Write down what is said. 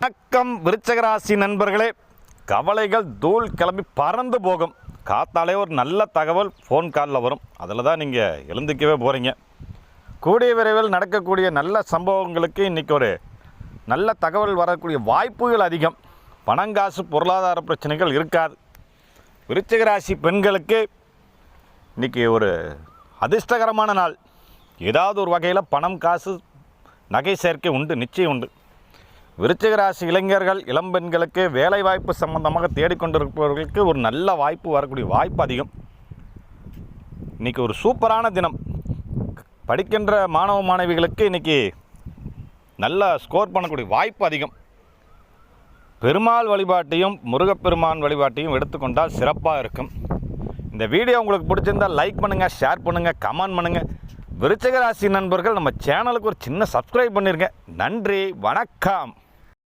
வணக்கம் விருச்சிக ராசி நண்பர்களே. கவலைகள் தூள் கிளம்பி பறந்து போகும். காத்தாலே ஒரு நல்ல தகவல் ஃபோன் காலில் வரும். அதில் தான் நீங்கள் எழுந்திக்கவே போகிறீங்க. கூடிய விரைவில் நடக்கக்கூடிய நல்ல சம்பவங்களுக்கு இன்றைக்கி ஒரு நல்ல தகவல் வரக்கூடிய வாய்ப்புகள் அதிகம். பணங்காசு பொருளாதார பிரச்சனைகள் இருக்காது. விருச்சிக ராசி பெண்களுக்கு இன்றைக்கி ஒரு அதிர்ஷ்டகரமான நாள். ஏதாவது ஒரு வகையில் பணம் காசு நகை சேர்க்கை உண்டு, நிச்சயம் உண்டு. விருச்சிக ராசி இளைஞர்கள் இளம்பெண்களுக்கு வேலைவாய்ப்பு சம்பந்தமாக தேடிக்கொண்டிருப்பவர்களுக்கு ஒரு நல்ல வாய்ப்பு வரக்கூடிய வாய்ப்பு அதிகம். இன்றைக்கி ஒரு சூப்பரான தினம். படிக்கின்ற மாணவ மாணவிகளுக்கு இன்றைக்கி நல்ல ஸ்கோர் பண்ணக்கூடிய வாய்ப்பு அதிகம். பெருமாள் வழிபாட்டையும் முருகப்பெருமான் வழிபாட்டையும் எடுத்துக்கொண்டால் சிறப்பாக இருக்கும். இந்த வீடியோ உங்களுக்கு பிடிச்சிருந்தால் லைக் பண்ணுங்கள், ஷேர் பண்ணுங்கள், கமெண்ட் பண்ணுங்கள். விருச்சிக ராசி நண்பர்கள் நம்ம சேனலுக்கு ஒரு சின்ன சப்ஸ்கிரைப் பண்ணிருங்க. நன்றி, வணக்கம்.